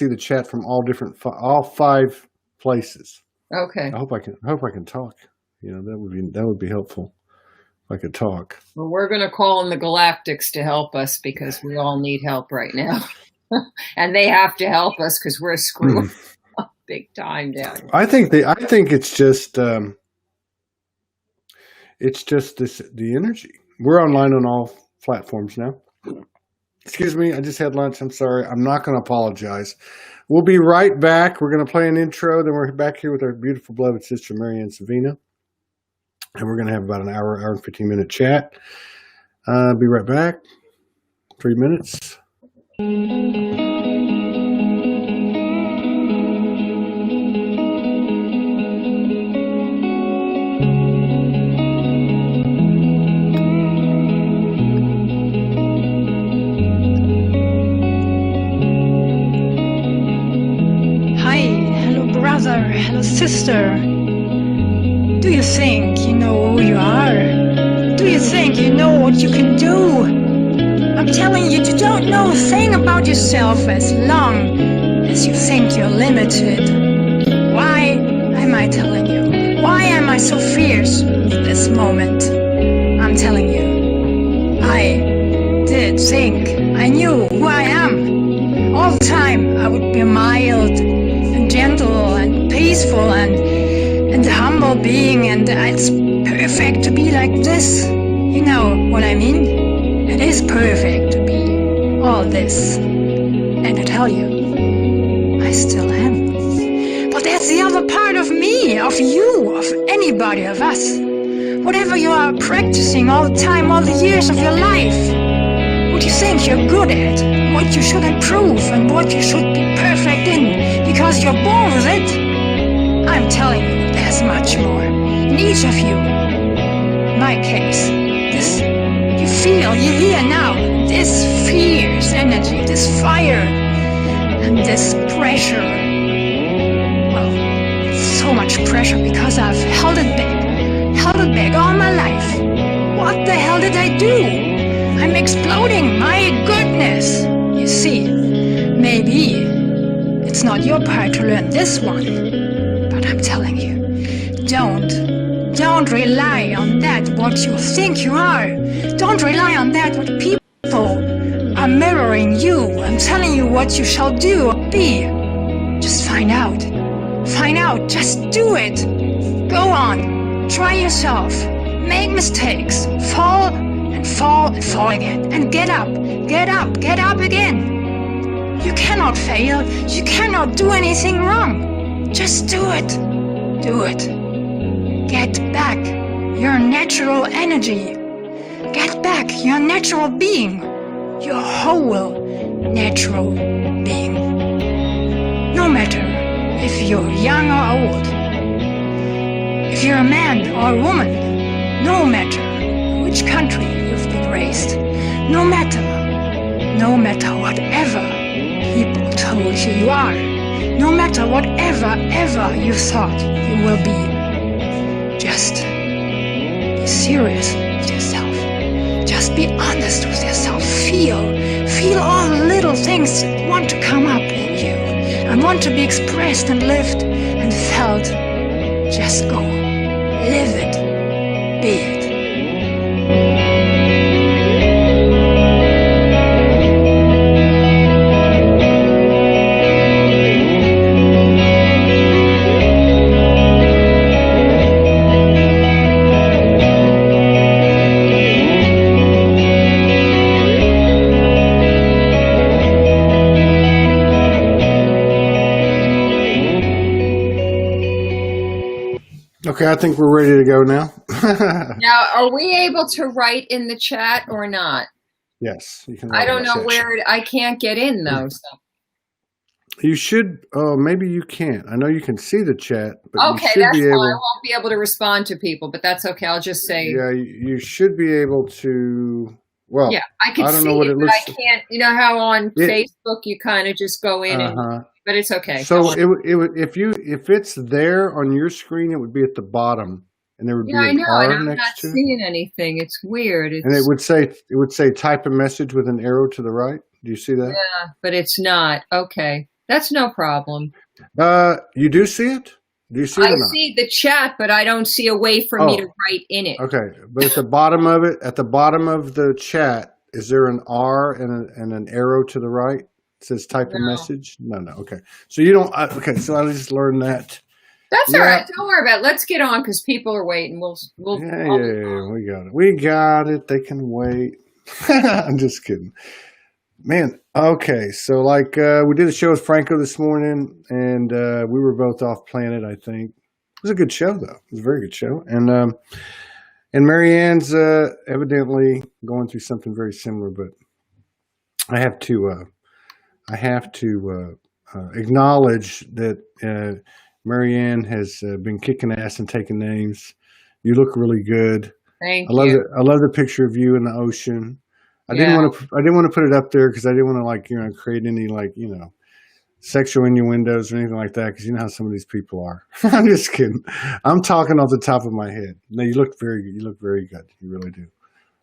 see the chat from all different, all 5 places. Okay. I hope I can talk. You know, that would be helpful if I could talk. Well, we're going to call in the galactics to help us because we all need help right now. And they have to help us because we're screwed up big time down here. I think it's just the energy. We're online on all platforms now. Excuse me, I just had lunch. I'm sorry. I'm not going to apologize. We'll be right back. We're going to play an intro. Then we're back here with our beautiful beloved sister, Maryanne Savino. And we're going to have about an hour and 15-minute chat. Be right back. 3 minutes. Hello, sister. Do you think you know who you are? Do you think you know what you can do? I'm telling you don't know a thing about yourself as long as you think you're limited. Why am I telling you? Why am I so fierce at this moment? I'm telling you, I did think I knew who I am. All the time I would be mild and gentle and peaceful and a humble being, and it's perfect to be like this. You know what I mean? It is perfect to be all this. And I tell you, I still am. But that's the other part of me, of you, of anybody, of us. Whatever you are practicing all the time, all the years of your life, what you think you're good at, what you should improve, and what you should be perfect in, because you're born with it. I'm telling you, there's much more in each of you. In my case, this you feel, you hear now, this fierce energy, this fire, and this pressure. Well, so much pressure because I've held it back all my life. What the hell did I do? I'm exploding, my goodness. You see, maybe it's not your part to learn this one. But I'm telling you, don't rely on that what you think you are. Don't rely on that what people are mirroring you. I'm telling you what you shall do or be. Just find out. Find out. Just do it. Go on. Try yourself. Make mistakes. Fall and fall and fall again. And get up. Get up. Get up again. You cannot fail. You cannot do anything wrong. Just do it. Do it. Get back your natural energy. Get back your natural being. Your whole natural being. No matter if you're young or old. If you're a man or a woman. No matter which country you've been raised. No matter whatever people told you are. No matter whatever ever you thought you will be. Just be serious with yourself. Just be honest with yourself. Feel all the little things that want to come up in you and want to be expressed and lived and felt. Just go. Live it. Be it. Okay, I think we're ready to go now. Now, are we able to write in the chat or not? Yes, you can. I don't know where I can't get in though. So. You should. Oh, maybe you can't. I know you can see the chat, but okay, that's fine. I won't be able to respond to people, but that's okay. I'll just say. Yeah, you should be able to. Well, yeah, I can see it, but I can't. You know how on Facebook you kind of just go in and. But it's okay. So if it's there on your screen, it would be at the bottom, and there would be an R next to it. I'm not seeing anything. It's weird. And it would say type a message with an arrow to the right. Do you see that? Yeah, but it's not. Okay, That's no problem. You do see it? Do you see it I or not? see the chat, but I don't see a way for me to write in it. Okay, but at the bottom of it, at the bottom of the chat, is there an R and an arrow to the right? It says type a message. No. Okay, so you don't. Okay, so I just learned that. That's all right. Don't worry about it. Let's get on because people are waiting. We'll. Yeah, we got it. We got it. They can wait. I'm just kidding. Man, okay, so like we did a show with Franco this morning, and we were both off planet, I think. It was a good show, though. It was a very good show. And Maryanne's evidently going through something very similar, but I have to acknowledge that Maryanne has been kicking ass and taking names. You look really good. Thank you. I love the picture of you in the ocean. I didn't want to put it up there because I didn't want to create any sexual innuendos or anything like that because you know how some of these people are. I'm just kidding. I'm talking off the top of my head. No, you look very good. You look very good. You really do.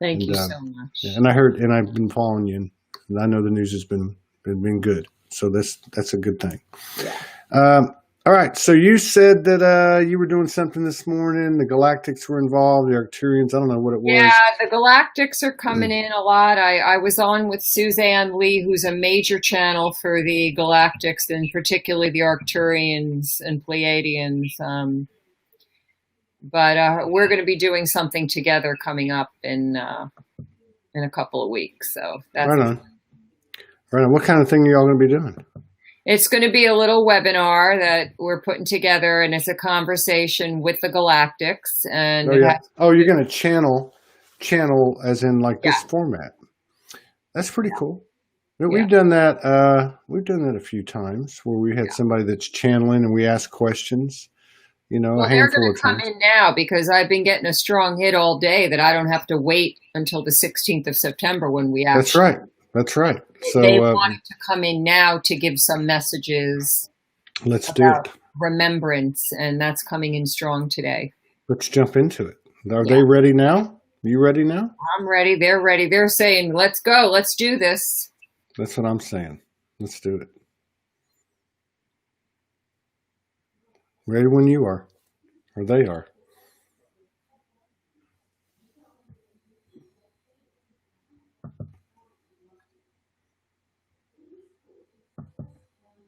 Thank you so much. Yeah, and I heard, and I've been following you, and I know the news has been good. So that's a good thing. Yeah. All right. So you said that you were doing something this morning. The galactics were involved. The Arcturians. I don't know what it was. Yeah, the galactics are coming in a lot. I was on with Suzanne Lee, who's a major channel for the galactics, and particularly the Arcturians and Pleiadians. But we're going to be doing something together coming up in a couple of weeks. So that's right on. Right on. What kind of thing are y'all going to be doing? It's going to be a little webinar that we're putting together, and it's a conversation with the galactics. And you're going to channel as in like this format. That's pretty cool. We've done that. We've done that a few times where we had somebody that's channeling and we ask questions. You know, well, they're going to come in now because I've been getting a strong hit all day that I don't have to wait until the 16th of September when we actually. That's right. That's right. So they wanted to come in now to give some messages. Let's do it. Remembrance, and that's coming in strong today. Let's jump into it. Are they ready now? Are you ready now? I'm ready. They're ready. They're saying, "Let's go. Let's do this." That's what I'm saying. Let's do it. Ready when you are, or they are.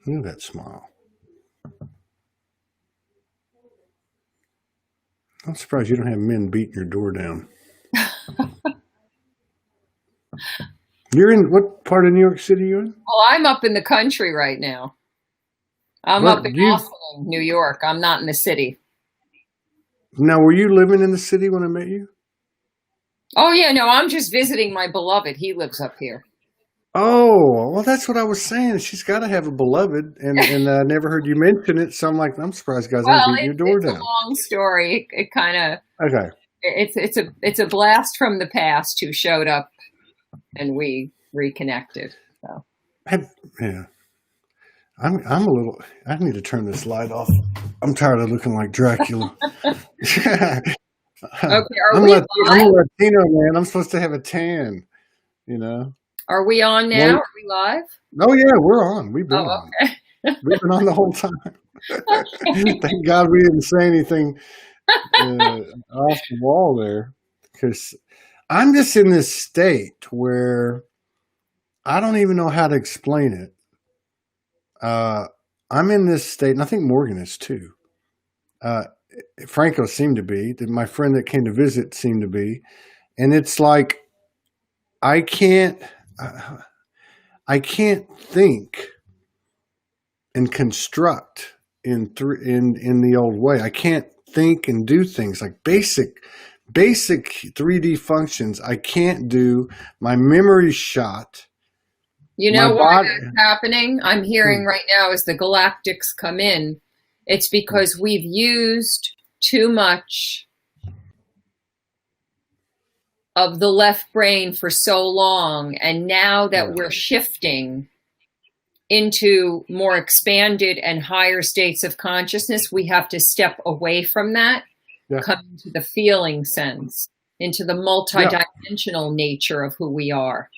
Look at that smile. I'm surprised you don't have men beating your door down. You're in what part of New York City are you in? Well, I'm up in the country right now. I'm up in Austin, New York. I'm not in the city. Now, were you living in the city when I met you? Oh, yeah. No, I'm just visiting my beloved. He lives up here. Oh, well, that's what I was saying. She's got to have a beloved, and I never heard you mention it. So I'm surprised, guys. I'm beating your door down. It's a long story. It kind of It's a blast from the past who showed up, and we reconnected. So yeah, I'm a little. I need to turn this light off. I'm tired of looking like Dracula. Okay, I'm a Latino man. I'm supposed to have a tan. You know. Are we on now? Are we live? Oh, yeah, we're on. We've been on. We've been on the whole time. Thank God we didn't say anything off the wall there. Because I'm just in this state where I don't even know how to explain it. I'm in this state, and I think Morgan is too. Franco seemed to be. My friend that came to visit seemed to be. And it's like I can't think and construct in the old way. I can't think and do things like basic 3D functions. I can't do. My memory's shot. You know why that's happening? I'm hearing right now as the galactics come in, it's because we've used too much of the left brain for so long, and now that we're shifting into more expanded and higher states of consciousness, we have to step away from that, come into the feeling sense, into the multidimensional nature of who we are.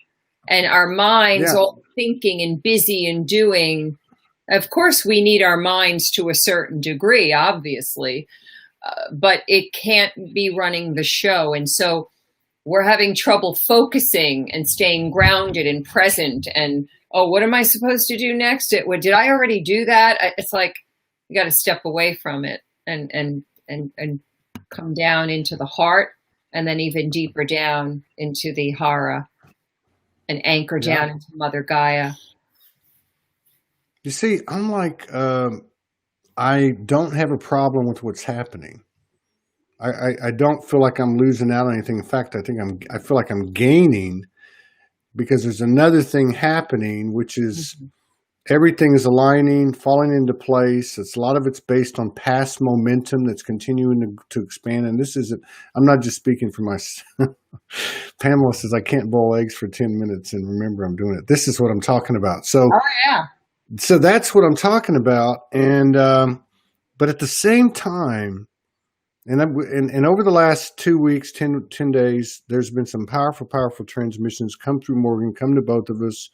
And our minds all thinking and busy and doing, Of course, we need our minds to a certain degree, obviously, but it can't be running the show. And so we're having trouble focusing and staying grounded and present. And, oh, what am I supposed to do next? Did I already do that? It's like you got to step away from it and come down into the heart, and then even deeper down into the hara, and anchor down into Mother Gaia. You see, I'm like, I don't have a problem with what's happening. I don't feel like I'm losing out on anything. In fact, I feel like I'm gaining, because there's another thing happening, which is everything is aligning, falling into place. A lot of it's based on past momentum that's continuing to expand. And this isn't, I'm not just speaking for myself. Pamela says, I can't boil eggs for 10 minutes and remember I'm doing it. This is what I'm talking about. So, so that's what I'm talking about. And, but at the same time, and over the last 2 weeks, 10 days, there's been some powerful transmissions come through Morgan, come to both of us,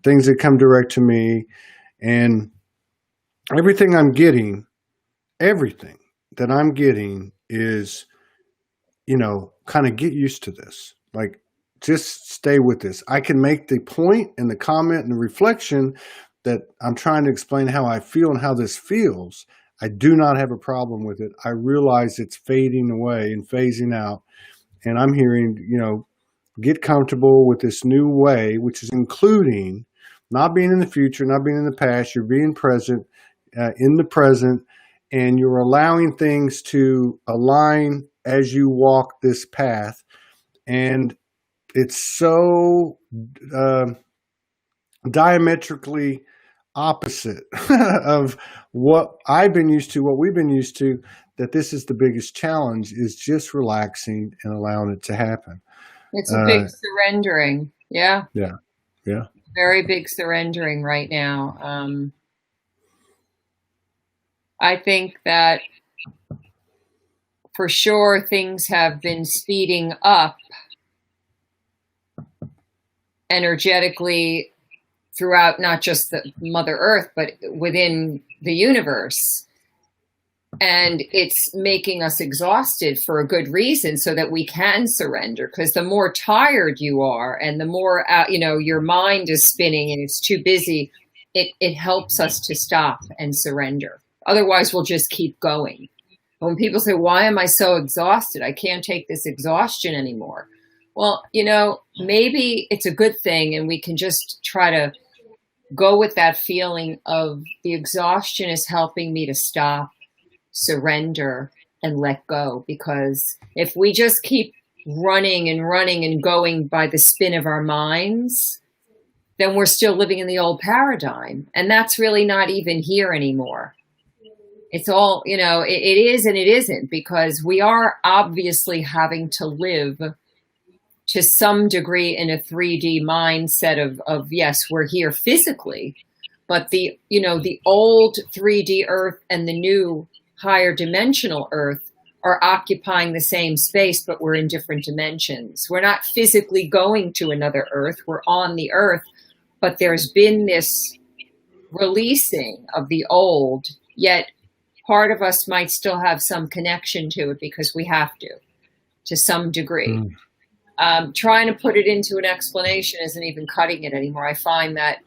things that come direct to me, and everything that I'm getting is, kind of get used to this. Like, just stay with this. I can make the point and the comment and the reflection that I'm trying to explain how I feel and how this feels. I do not have a problem with it. I realize it's fading away and phasing out. And I'm hearing, get comfortable with this new way, which is including not being in the future, not being in the past. You're being present, in the present, and you're allowing things to align as you walk this path. And it's so diametrically opposite of what I've been used to, what we've been used to, that this is the biggest challenge, is just relaxing and allowing it to happen. It's a big surrendering. Yeah. Yeah. Very big surrendering right now. I think that for sure things have been speeding up energetically throughout not just the Mother Earth, but within the universe. And it's making us exhausted for a good reason, so that we can surrender. Because the more tired you are and the more, your mind is spinning and it's too busy, it helps us to stop and surrender. Otherwise, we'll just keep going. When people say, why am I so exhausted? I can't take this exhaustion anymore. Well, maybe it's a good thing, and we can just try to go with that feeling of the exhaustion is helping me to stop, surrender, and let go. Because if we just keep running and going by the spin of our minds, then we're still living in the old paradigm. And that's really not even here anymore. It's all, it is and it isn't, because we are obviously having to live to some degree in a 3D mindset of yes, we're here physically, but the old 3D Earth and the new higher dimensional Earth are occupying the same space, but we're in different dimensions. We're not physically going to another Earth. We're on the Earth, but there's been this releasing of the old, yet part of us might still have some connection to it because we have to some degree. Trying to put it into an explanation isn't even cutting it anymore. I find that,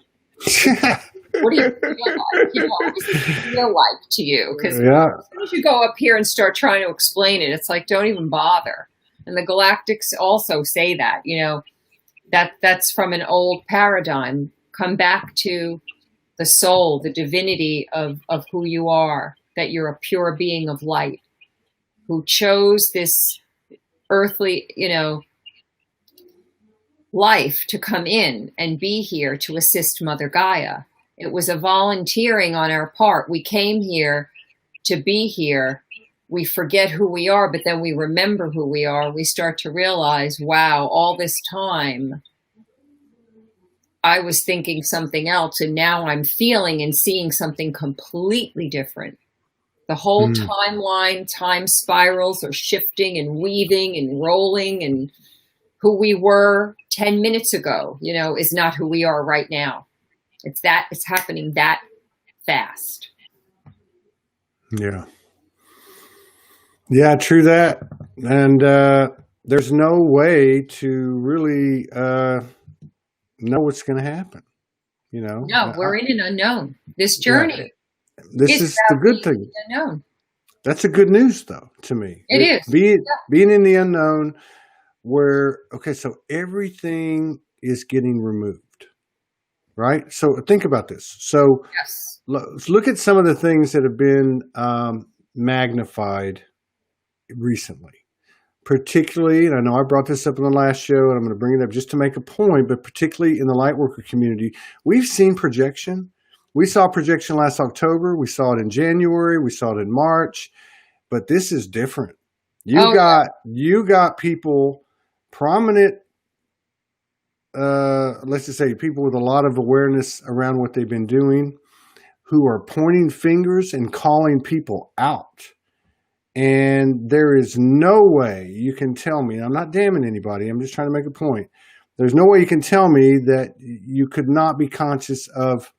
what do you feel like? What does it feel like to you? Because as soon as you go up here and start trying to explain it, it's like, don't even bother. And the galactics also say that, that's from an old paradigm. Come back to the soul, the divinity of who you are, that you're a pure being of light who chose this earthly, life to come in and be here to assist Mother Gaia. It was a volunteering on our part. We came here to be here. We forget who we are, but then we remember who we are. We start to realize, wow, all this time I was thinking something else, and now I'm feeling and seeing something completely different. The whole timeline, time spirals are shifting and weaving and rolling, and who we were 10 minutes ago, is not who we are right now. It's happening that fast. Yeah. Yeah, true that. And there's no way to really know what's going to happen. You know, No, we're in an unknown. This yeah, journey this is the about good being thing. in the unknown. That's a good news, though, to me. It is. Being in the unknown, where okay, so everything is getting removed, right? So think about this. So Yes. let's look at some of the things that have been magnified recently. Particularly, and I know I brought this up in the last show, and I'm going to bring it up just to make a point, but particularly in the lightworker community, we've seen projection. We saw projection last October. We saw it in January. We saw it in March. But this is different. You got people, prominent, let's just say people with a lot of awareness around what they've been doing, who are pointing fingers and calling people out. And there is no way you can tell me, I'm not damning anybody, I'm just trying to make a point. There's no way you can tell me that you could not be conscious of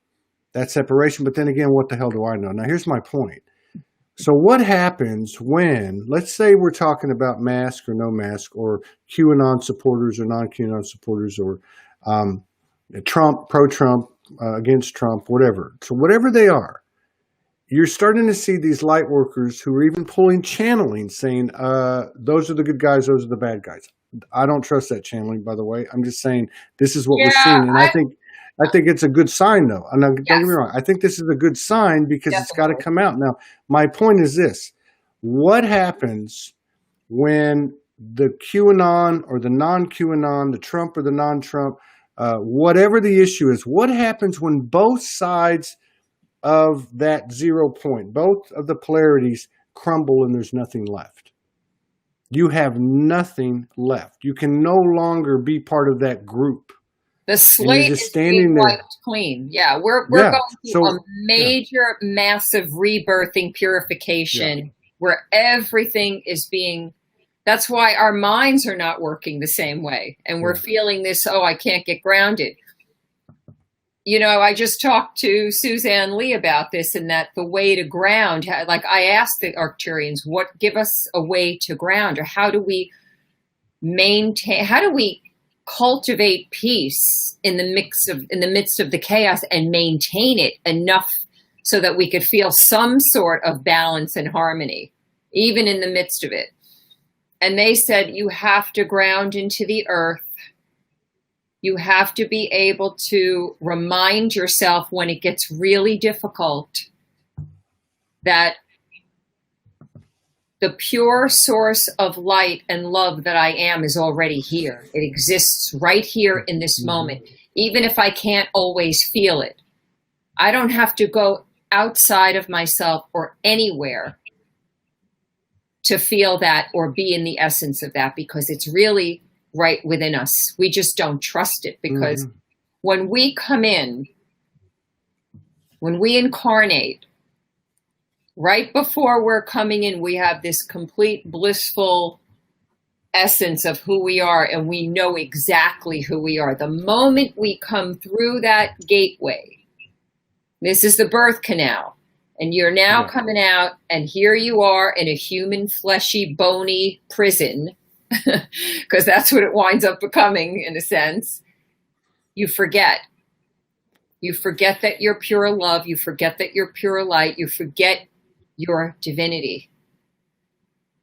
that separation. But then again, what the hell do I know? Now, here's my point. So what happens when, let's say we're talking about mask or no mask, or QAnon supporters or non-QAnon supporters, or Trump, pro-Trump, against Trump, whatever. So whatever they are, you're starting to see these light workers who are even pulling channeling, saying, those are the good guys, those are the bad guys. I don't trust that channeling, by the way. I'm just saying this is what we're seeing. And I think it's a good sign, though. And don't get me wrong. I think this is a good sign because it's got to come out. Now, my point is this. What happens when the QAnon or the non-QAnon, the Trump or the non-Trump, whatever the issue is, what happens when both sides of that 0 point, both of the polarities crumble and there's nothing left? You have nothing left. You can no longer be part of that group. The slate is being wiped clean. Yeah, we're going through a major, massive rebirthing purification where everything is being, that's why our minds are not working the same way. And we're feeling this, I can't get grounded. You know, I just talked to Suzanne Lee about this, and that the way to ground, like I asked the Arcturians, give us a way to ground, or how do we cultivate peace in the midst of the chaos and maintain it enough so that we could feel some sort of balance and harmony, even in the midst of it. And they said, you have to ground into the earth. You have to be able to remind yourself when it gets really difficult that the pure source of light and love that I am is already here. It exists right here in this moment, even if I can't always feel it. I don't have to go outside of myself or anywhere to feel that or be in the essence of that, because it's really right within us. We just don't trust it, because when we come in, when we incarnate, right before we're coming in, we have this complete blissful essence of who we are, and we know exactly who we are. The moment we come through that gateway, this is the birth canal, and you're now coming out, and here you are in a human, fleshy, bony prison, because that's what it winds up becoming, in a sense. You forget. You forget that you're pure love. You forget that you're pure light. You forget your divinity.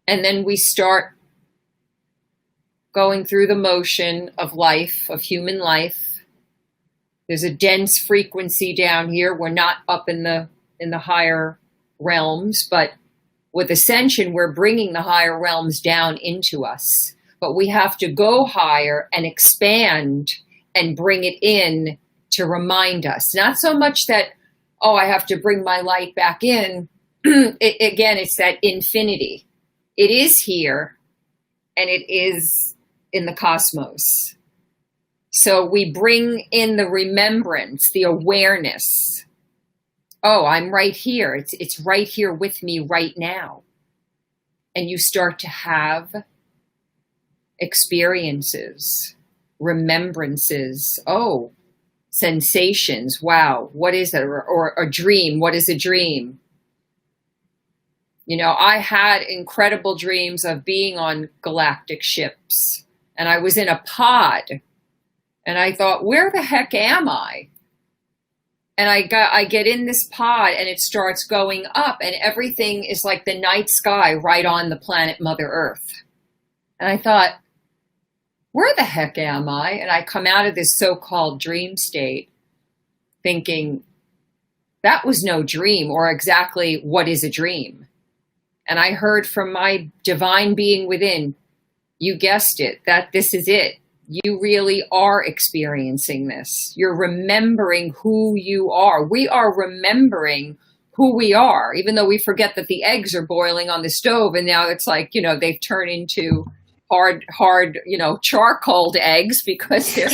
And then we start going through the motion of life, of human life. There's a dense frequency down here. We're not up in the higher realms, but with ascension, we're bringing the higher realms down into us. But we have to go higher and expand and bring it in to remind us. Not so much that, I have to bring my light back in. Again, it's that infinity. It is here, and it is in the cosmos. So we bring in the remembrance, the awareness. I'm right here. It's right here with me right now. And you start to have experiences, remembrances. sensations. Wow, what is it? Or a dream. What is a dream? You know, I had incredible dreams of being on galactic ships, and I was in a pod, and I thought, where the heck am I? And I get in this pod, and it starts going up, and everything is like the night sky right on the planet Mother Earth. And I thought, where the heck am I? And I come out of this so-called dream state thinking, that was no dream, or exactly what is a dream? And I heard from my divine being within, you guessed it, that this is it. You really are experiencing this. You're remembering who you are. We are remembering who we are, even though we forget that the eggs are boiling on the stove, and now it's like, you know, they've turned into hard, you know, charcoaled eggs because they're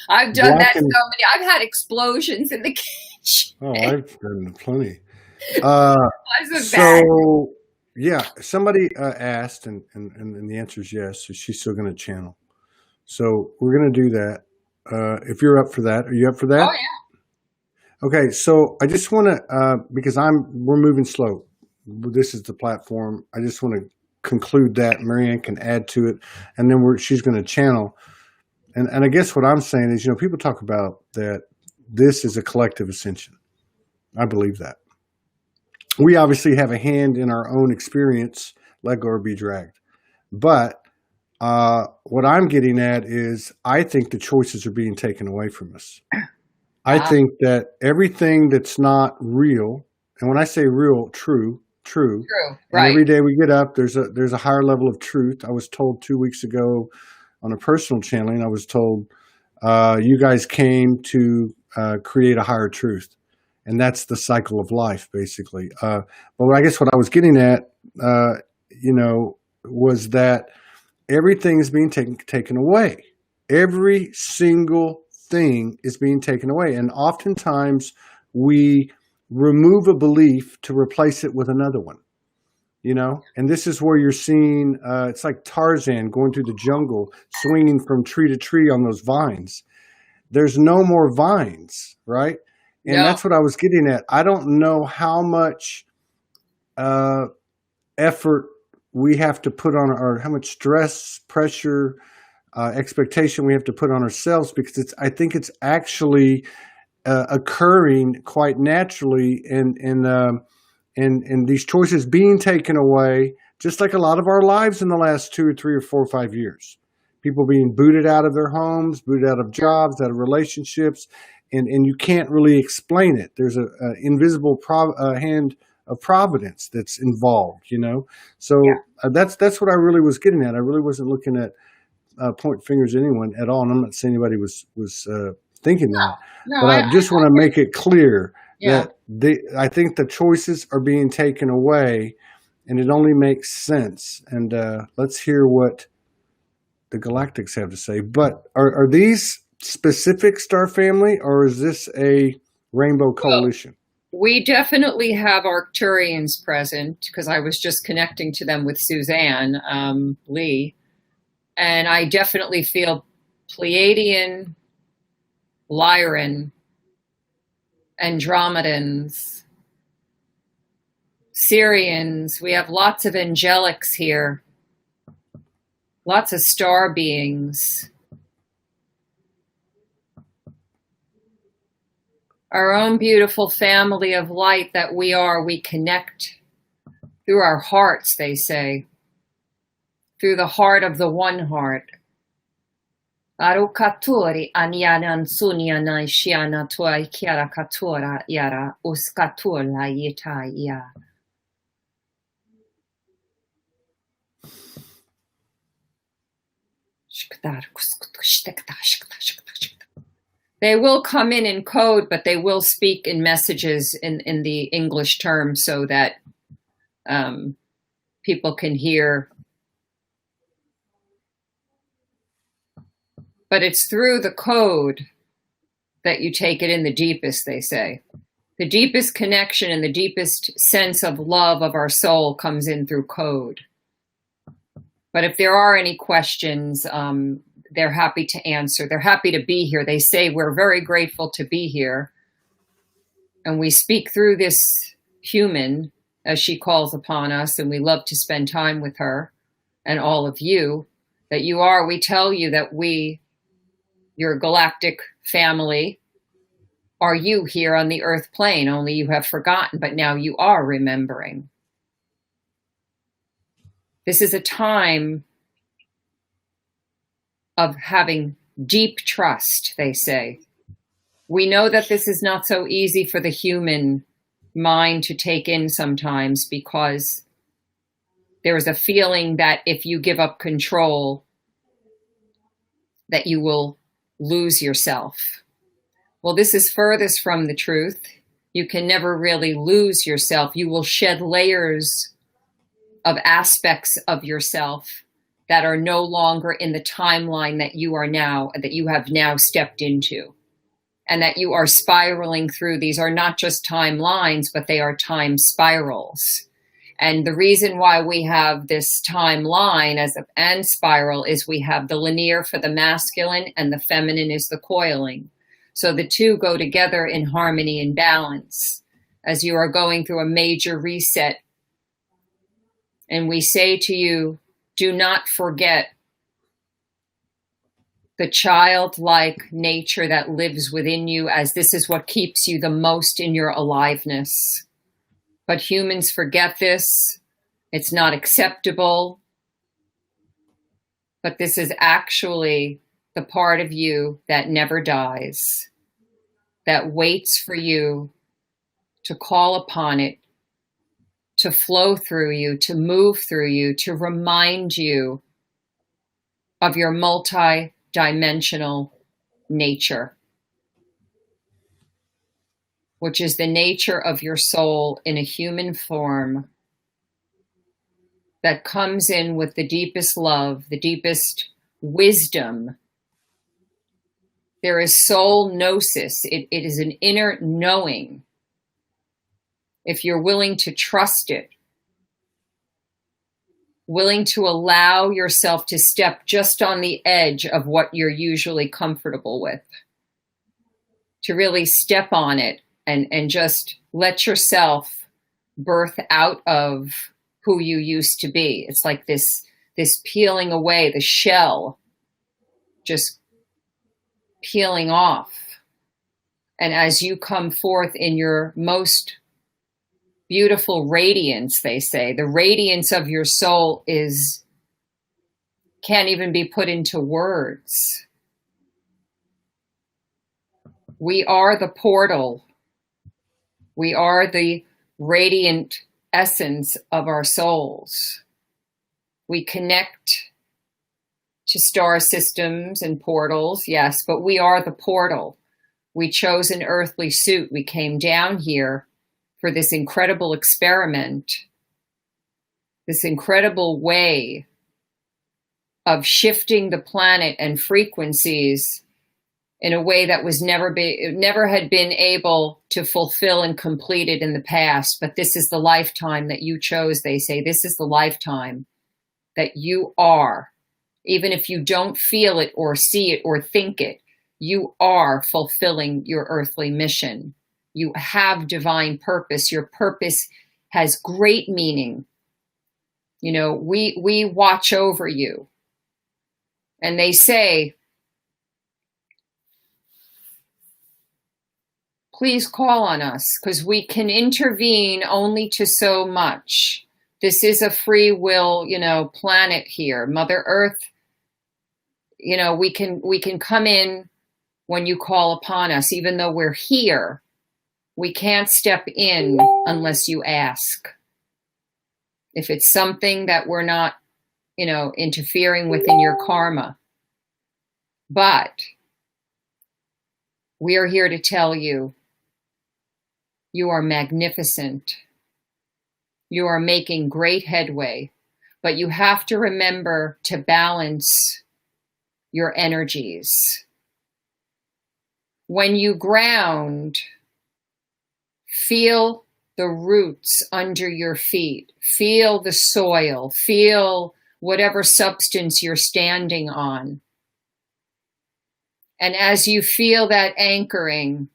I've done that so many. I've had explosions in the kitchen. Oh, I've done plenty. Yeah, somebody asked, and the answer is yes. So she's still going to channel. So we're going to do that. If you're up for that, are you up for that? Oh yeah. Okay, so I just want to because we're moving slow. This is the platform. I just want to conclude that. Maryanne can add to it, and then she's going to channel. And I guess what I'm saying is, you know, people talk about that this is a collective ascension. I believe that. We obviously have a hand in our own experience, let go or be dragged. But what I'm getting at is I think the choices are being taken away from us. I think that everything that's not real, and when I say real, true, right. Every day we get up, there's a higher level of truth. I was told 2 weeks ago on a personal channeling, I was told, you guys came to create a higher truth. And that's the cycle of life, basically. But I guess what I was getting at, you know, was that everything is being taken away. Every single thing is being taken away. And oftentimes we remove a belief to replace it with another one, you know? And this is where you're seeing, it's like Tarzan going through the jungle, swinging from tree to tree on those vines. There's no more vines, right? And that's what I was getting at. I don't know how much effort we have to put on how much stress, pressure, expectation we have to put on ourselves, because I think it's actually occurring quite naturally in these choices being taken away, just like a lot of our lives in the last 2 or 3 or 4 or 5 years. People being booted out of their homes, booted out of jobs, out of relationships. And you can't really explain it. There's an invisible hand of providence that's involved, you know? So that's what I really was getting at. I really wasn't looking at point fingers at anyone at all. And I'm not saying anybody was thinking that. No, but I just want to make it clear that I think the choices are being taken away, and it only makes sense. And let's hear what the Galactics have to say. But are these specific star family, or is this a rainbow coalition? Well, we definitely have Arcturians present, because I was just connecting to them with Suzanne Lee, and I definitely feel Pleiadian, Lyran, Andromedans, Syrians. We have lots of angelics here, lots of star beings. Our own beautiful family of light that we are, we connect through our hearts, they say, through the heart of the one heart. Arukatori anyanan sunyana shiana tuai kiara katura yara uskatula yita ya. They will come in code, but they will speak in messages in the English term so that people can hear. But it's through the code that you take it in the deepest, they say. The deepest connection and the deepest sense of love of our soul comes in through code. But if there are any questions, they're happy to answer. They're happy to be here. They say, we're very grateful to be here. And we speak through this human as she calls upon us, and we love to spend time with her and all of you, that you are, we tell you that we, your galactic family, are you here on the earth plane, only you have forgotten, but now you are remembering. This is a time of having deep trust, they say. We know that this is not so easy for the human mind to take in sometimes, because there is a feeling that if you give up control, that you will lose yourself. Well, this is furthest from the truth. You can never really lose yourself. You will shed layers of aspects of yourself that are no longer in the timeline that you have now stepped into, and that you are spiraling through. These are not just timelines, but they are time spirals. And the reason why we have this timeline and spiral is we have the linear for the masculine and the feminine is the coiling. So the two go together in harmony and balance as you are going through a major reset. And we say to you, do not forget the childlike nature that lives within you, as this is what keeps you the most in your aliveness. But humans forget this. It's not acceptable. But this is actually the part of you that never dies, that waits for you to call upon it, to flow through you, to move through you, to remind you of your multi-dimensional nature, which is the nature of your soul in a human form that comes in with the deepest love, the deepest wisdom. There is soul gnosis. It is an inner knowing. If you're willing to trust it, willing to allow yourself to step just on the edge of what you're usually comfortable with, to really step on it and just let yourself birth out of who you used to be. It's like this peeling away, the shell just peeling off. And as you come forth in your most beautiful radiance, they say, the radiance of your soul can't even be put into words. We are the portal. We are the radiant essence of our souls. We connect to star systems and portals, yes, but we are the portal. We chose an earthly suit. We came down here for this incredible experiment, this incredible way of shifting the planet and frequencies in a way that was never had been able to fulfill and complete it in the past. But this is the lifetime that you chose, they say. This is the lifetime that you are. Even if you don't feel it or see it or think it, you are fulfilling your earthly mission. You have divine purpose. Your purpose has great meaning. You know, we watch over you. And they say, please call on us, because we can intervene only to so much. This is a free will, planet here. Mother Earth, we can come in when you call upon us. Even though we're here, we can't step in unless you ask. If it's something that we're not, interfering with in your karma. But we are here to tell you, you are magnificent. You are making great headway, but you have to remember to balance your energies. When you ground, feel the roots under your feet. Feel the soil. Feel whatever substance you're standing on. And as you feel that anchoring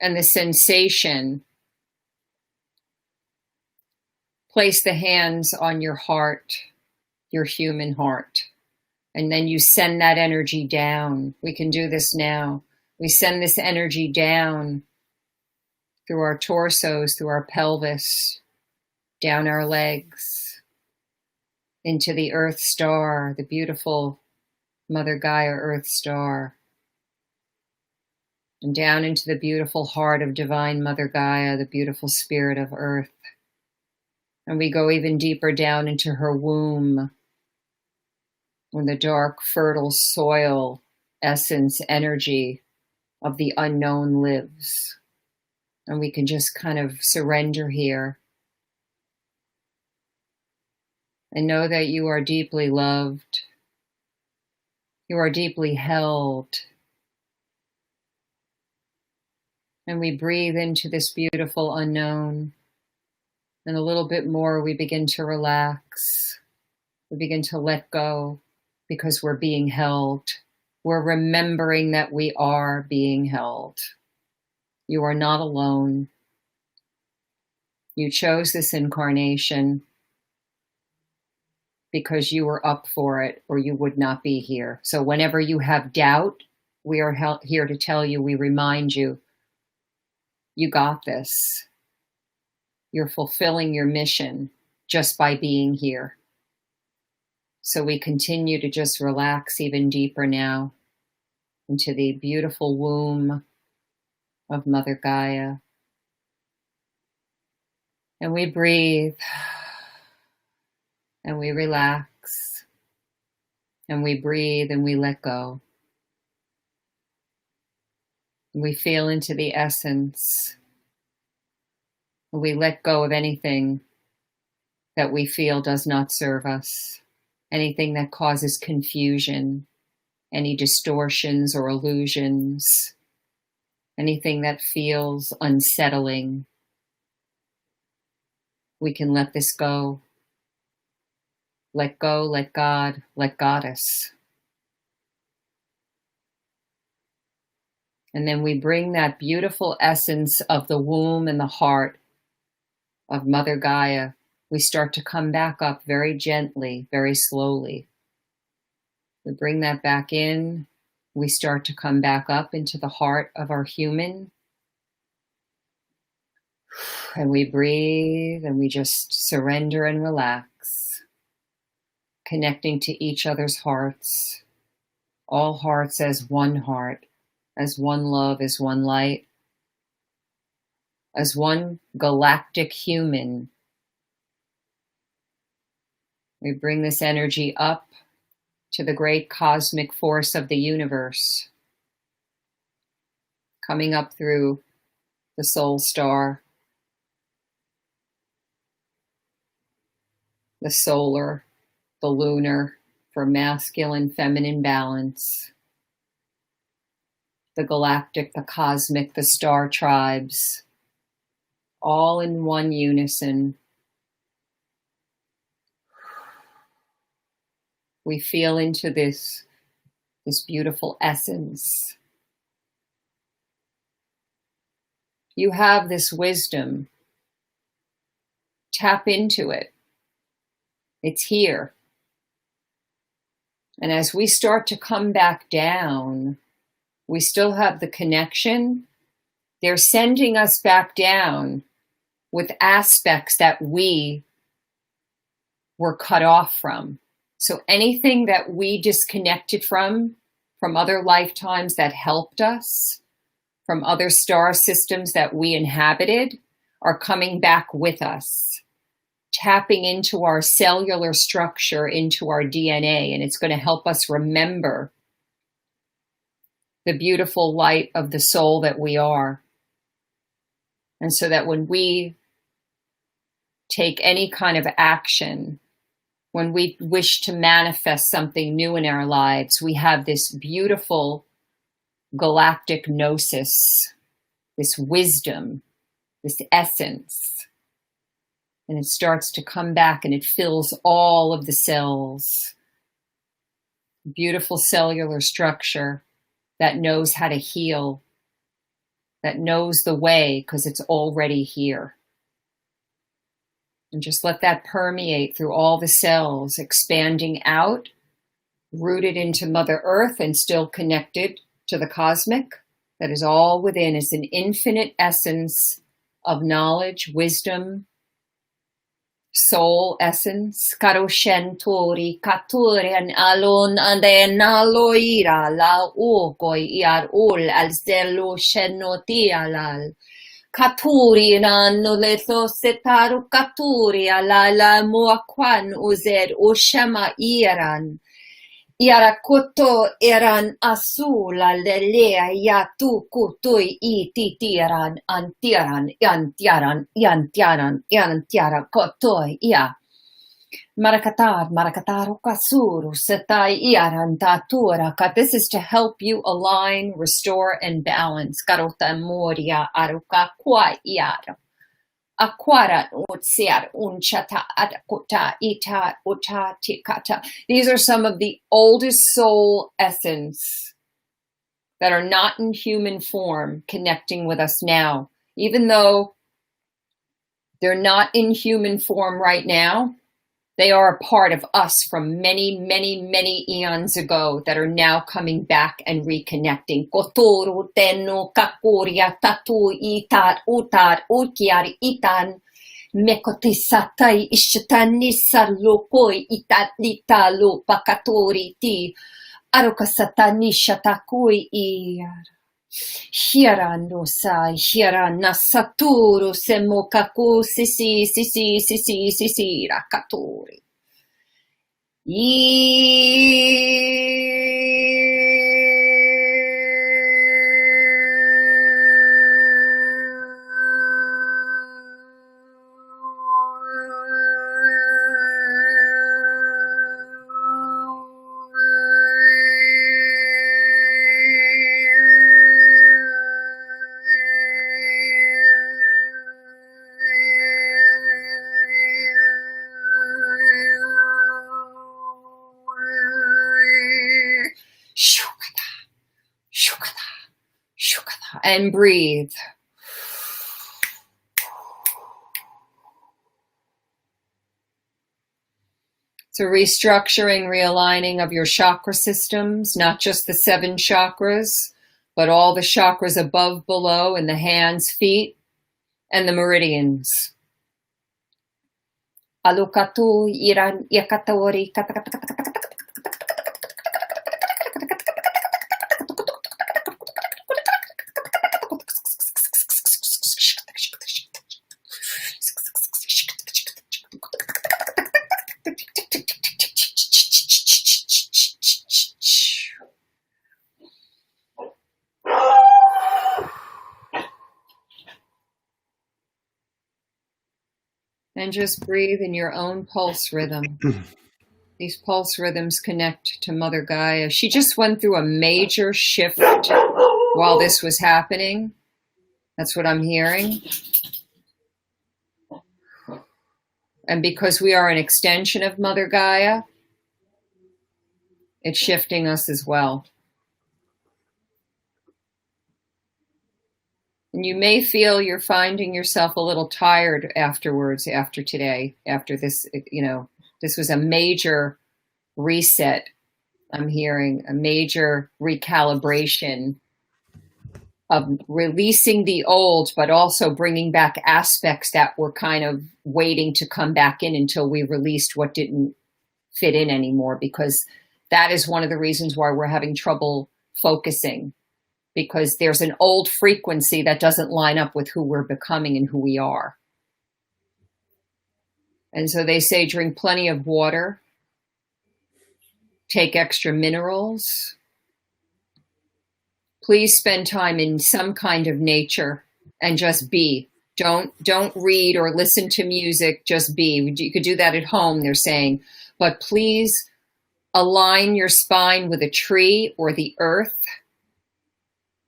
and the sensation, place the hands on your heart, your human heart. And then you send that energy down. We can do this now. We send this energy down through our torsos, through our pelvis, down our legs, into the Earth Star, the beautiful Mother Gaia Earth Star, and down into the beautiful heart of Divine Mother Gaia, the beautiful spirit of Earth. And we go even deeper down into her womb, where the dark, fertile soil, essence, energy of the unknown lives. And we can just kind of surrender here and know that you are deeply loved. You are deeply held. And we breathe into this beautiful unknown. And a little bit more, we begin to relax. We begin to let go because we're being held. We're remembering that we are being held. You are not alone. You chose this incarnation because you were up for it, or you would not be here. So whenever you have doubt, we are here to tell you, we remind you, you got this. You're fulfilling your mission just by being here. So we continue to just relax even deeper now into the beautiful womb of Mother Gaia. And we breathe. And we relax, and we breathe, and we let go. We feel into the essence. We let go of anything that we feel does not serve us, anything that causes confusion, any distortions or illusions, anything that feels unsettling. We can let this go. Let go, let God, let Goddess. And then we bring that beautiful essence of the womb and the heart of Mother Gaia. We start to come back up very gently, very slowly. We bring that back in. We start to come back up into the heart of our human. And we breathe and we just surrender and relax. Connecting to each other's hearts, all hearts as one heart, as one love, as one light, as one galactic human. We bring this energy up to the great cosmic force of the universe, coming up through the soul star, the solar, the lunar, for masculine, feminine balance, the galactic, the cosmic, the star tribes, all in one unison. We feel into this beautiful essence. You have this wisdom. Tap into it. It's here. And as we start to come back down, we still have the connection. They're sending us back down with aspects that we were cut off from. So anything that we disconnected from other lifetimes that helped us, from other star systems that we inhabited, are coming back with us, tapping into our cellular structure, into our DNA, and it's going to help us remember the beautiful light of the soul that we are. And so that when we take any kind of action, when we wish to manifest something new in our lives, we have this beautiful galactic gnosis, this wisdom, this essence. And it starts to come back and it fills all of the cells. Beautiful cellular structure. that knows how to heal, that knows the way because it's already here. And just let that permeate through all the cells, expanding out, rooted into Mother Earth and still connected to the cosmic that is all within. It's an infinite essence of knowledge, wisdom, soul essence. Karoshentori katurian alon ande naloira la ugoi iar ul al zelo shenoti alal. Katuri nano leto setaru katuri alala muakwan uzer ushama iran. Yarakoto eran azul alelea yatu kutui ititiran antiaran yantiara kotoi ya. Marakataru kasuru setai iaran tatura. This is to help you align, restore, and balance. Karota moria aruka kwa iara. Aquara utsiar unchata adakota ita uta tikata. These are some of the oldest soul essence that are not in human form connecting with us now. Even though they're not in human form right now, they are a part of us from many, many, many eons ago that are now coming back and reconnecting. Kotoru tenu kakuria tatu itar utar ukiar itan mekotisatai ishtani sarlukoi itat litalu pakatori ti arukasatani shatakui iar. Hirano sai, hirana saturu semokaku sisi rakatori. And breathe. It's a restructuring, realigning of your chakra systems, not just the 7 chakras, but all the chakras above, below, in the hands, feet, and the meridians. Alukatu iran yakatori and just breathe in your own pulse rhythm. These pulse rhythms connect to Mother Gaia. She just went through a major shift while this was happening. That's what I'm hearing. And because we are an extension of Mother Gaia, it's shifting us as well. And you may feel you're finding yourself a little tired afterwards, after today, after this, this was a major reset. I'm hearing a major recalibration of releasing the old, but also bringing back aspects that were kind of waiting to come back in until we released what didn't fit in anymore, because that is one of the reasons why we're having trouble focusing. Because there's an old frequency that doesn't line up with who we're becoming and who we are. And so they say drink plenty of water, take extra minerals, please spend time in some kind of nature and just be. Don't read or listen to music, just be. You could do that at home, they're saying, but please align your spine with a tree or the earth.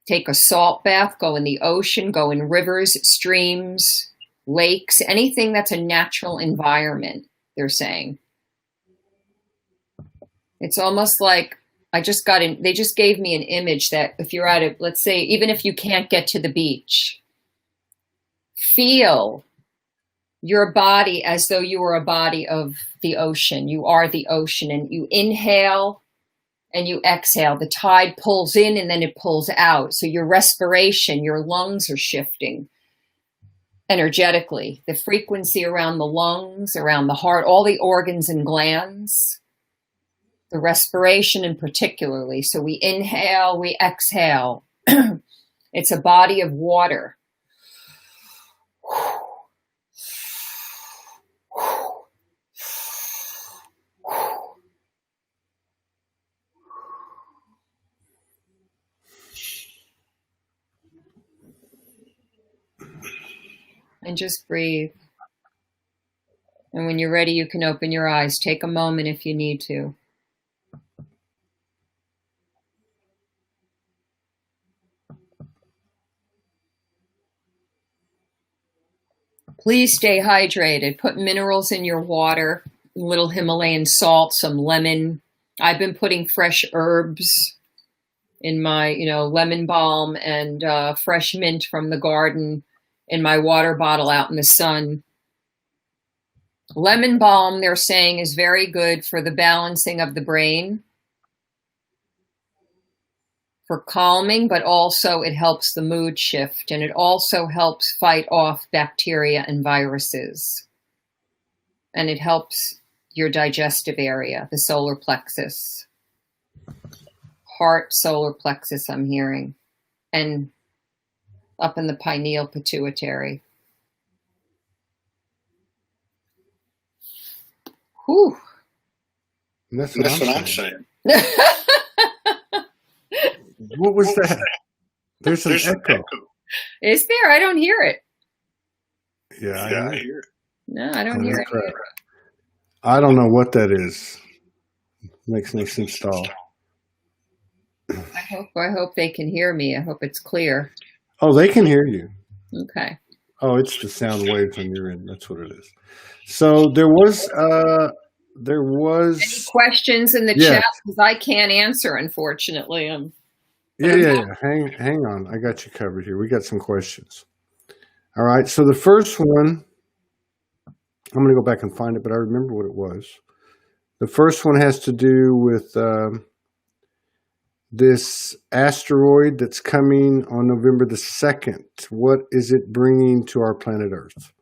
Take a salt bath, go in the ocean, go in rivers, streams, lakes, anything that's a natural environment, they're saying. It's almost like they just gave me an image that if you're at it, let's say, even if you can't get to the beach, feel your body as though you were a body of the ocean. You are the ocean, and you inhale and you exhale. The tide pulls in and then it pulls out. So your respiration, your lungs are shifting energetically. The frequency around the lungs, around the heart, all the organs and glands, the respiration in particularly. So we inhale, we exhale. It's a body of water. And just breathe. And when you're ready, you can open your eyes. Take a moment if you need to. Please stay hydrated. Put minerals in your water, a little Himalayan salt, some lemon. I've been putting fresh herbs in my, lemon balm and fresh mint from the garden in my water bottle out in the sun. Lemon balm, they're saying, is very good for the balancing of the brain, for calming, but also it helps the mood shift, and it also helps fight off bacteria and viruses. And it helps your digestive area, the solar plexus. Heart, solar plexus, I'm hearing. And up in the pineal pituitary. Whew. That's what I'm saying. What was that? There's an echo. Is there? I don't hear it. Yeah, I hear it. No, I don't hear it. I don't know what that is. Makes no sense at all. I hope they can hear me. I hope it's clear. Oh, they can hear you. Okay. Oh, it's the sound waves on your end. That's what it is. So there was Any questions in the chat, because I can't answer, unfortunately. Yeah. Hang on. I got you covered here. We got some questions. All right. So the first one, I'm going to go back and find it, but I remember what it was. The first one has to do with this asteroid that's coming on November the 2nd. What is it bringing to our planet Earth?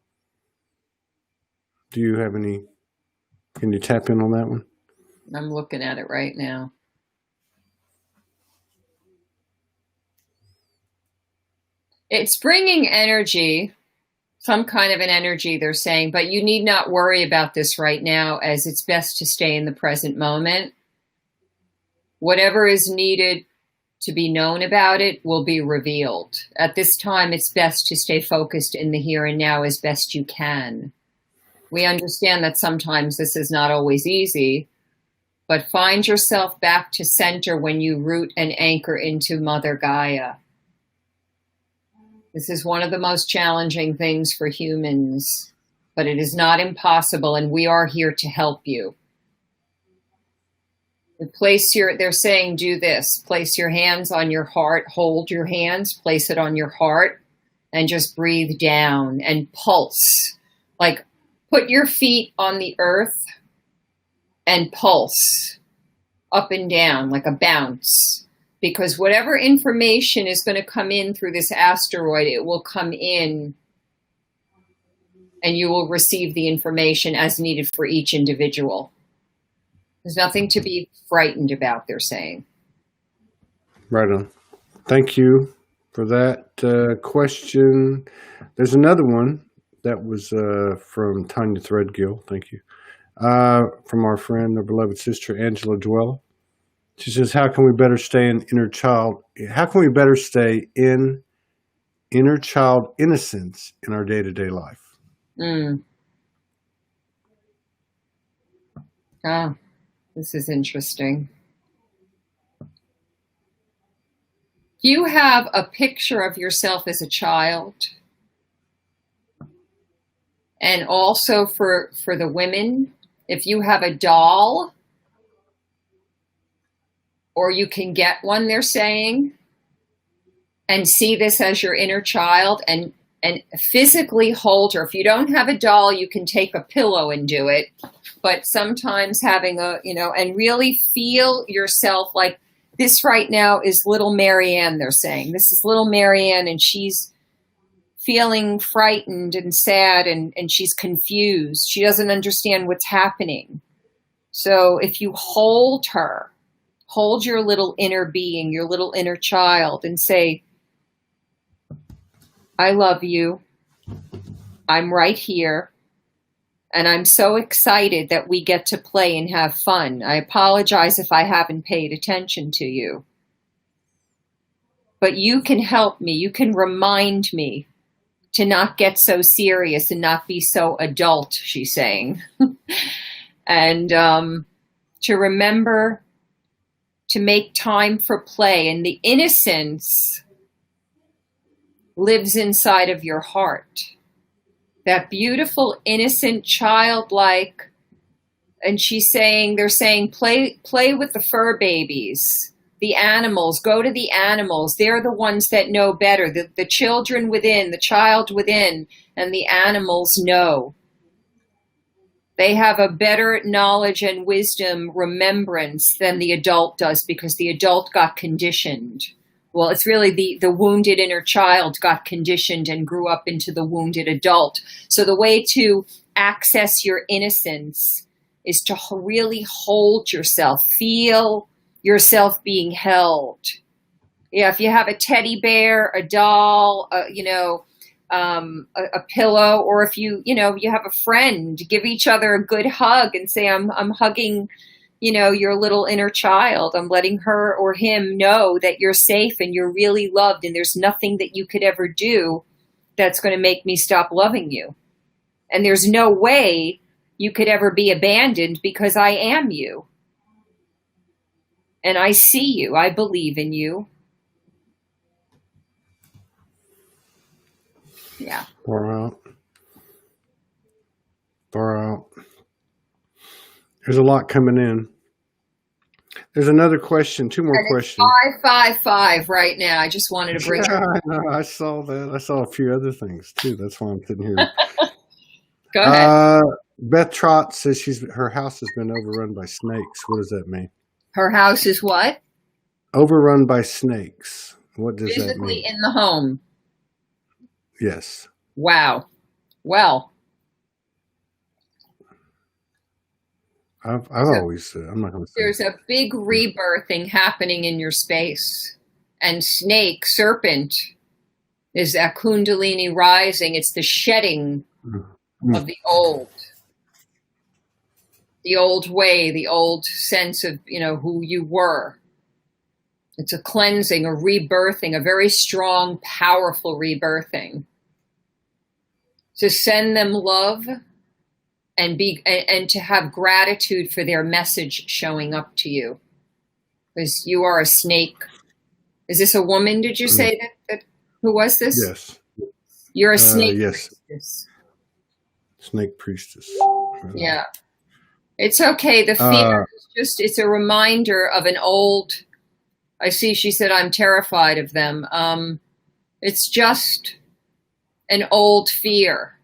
Do you have any? Can you tap in on that one? I'm looking at it right now. It's bringing energy, some kind of an energy, they're saying, but you need not worry about this right now, as it's best to stay in the present moment. Whatever is needed to be known about it will be revealed. At this time, it's best to stay focused in the here and now as best you can. We understand that sometimes this is not always easy, but find yourself back to center when you root and anchor into Mother Gaia. This is one of the most challenging things for humans, but it is not impossible, and we are here to help you. They're saying, do this. Place your hands on your heart, hold your hands, place it on your heart, and just breathe down and pulse. Like, put your feet on the earth and pulse up and down like a bounce. Because whatever information is going to come in through this asteroid, it will come in and you will receive the information as needed for each individual. There's nothing to be frightened about, they're saying. Right on. Thank you for that question. There's another one that was from Tanya Threadgill. Thank you. From our friend, our beloved sister, Angela Dwella. She says, how can we better stay in inner child innocence in our day-to-day life? This is interesting. Do you have a picture of yourself as a child? And also for the women, if you have a doll or you can get one, they're saying, and see this as your inner child and physically hold her. If you don't have a doll, you can take a pillow and do it. But sometimes having a, and really feel yourself like this right now is little Maryanne, they're saying. This is little Maryanne, and she's feeling frightened and sad, and she's confused. She doesn't understand what's happening. So if you hold her, hold your little inner being, your little inner child, and say, I love you. I'm right here. And I'm so excited that we get to play and have fun. I apologize if I haven't paid attention to you. But you can help me. You can remind me to not get so serious and not be so adult, she's saying. And to remember to make time for play. And the innocence lives inside of your heart. That beautiful, innocent, childlike, and they're saying, play with the fur babies, the animals, go to the animals. They're the ones that know better. The children within, the child within, and the animals know. They have a better knowledge and wisdom, remembrance than the adult does, because the adult got conditioned. Well, it's really the wounded inner child got conditioned and grew up into the wounded adult. So the way to access your innocence is to really hold yourself, feel yourself being held. Yeah, if you have a teddy bear, a doll, a pillow, or if you have a friend, give each other a good hug and say, I'm hugging your little inner child. I'm letting her or him know that you're safe and you're really loved, and there's nothing that you could ever do that's going to make me stop loving you. And there's no way you could ever be abandoned, because I am you. And I see you. I believe in you. Yeah. Far out. There's a lot coming in. There's another question, two more questions. 555 right now. I just wanted to bring it. I saw that. I saw a few other things too. That's why I'm sitting here. Go ahead. Beth Trott says her house has been overrun by snakes. What does that mean? Her house is what? Overrun by snakes. What does that mean? Physically in the home. Yes. Wow. Well. I've always said, I'm not going to say. There's a big rebirthing happening in your space. And serpent, is that Kundalini rising. It's the shedding of the old. The old way, the old sense of, who you were. It's a cleansing, a rebirthing, a very strong, powerful rebirthing. To send them love and to have gratitude for their message showing up to you. Because you are a snake. Is this a woman, did you say that who was this? Yes. You're a snake yes. priestess. Snake priestess. Yeah. It's okay. The fear is it's a reminder of an old, I see she said, I'm terrified of them. It's just an old fear.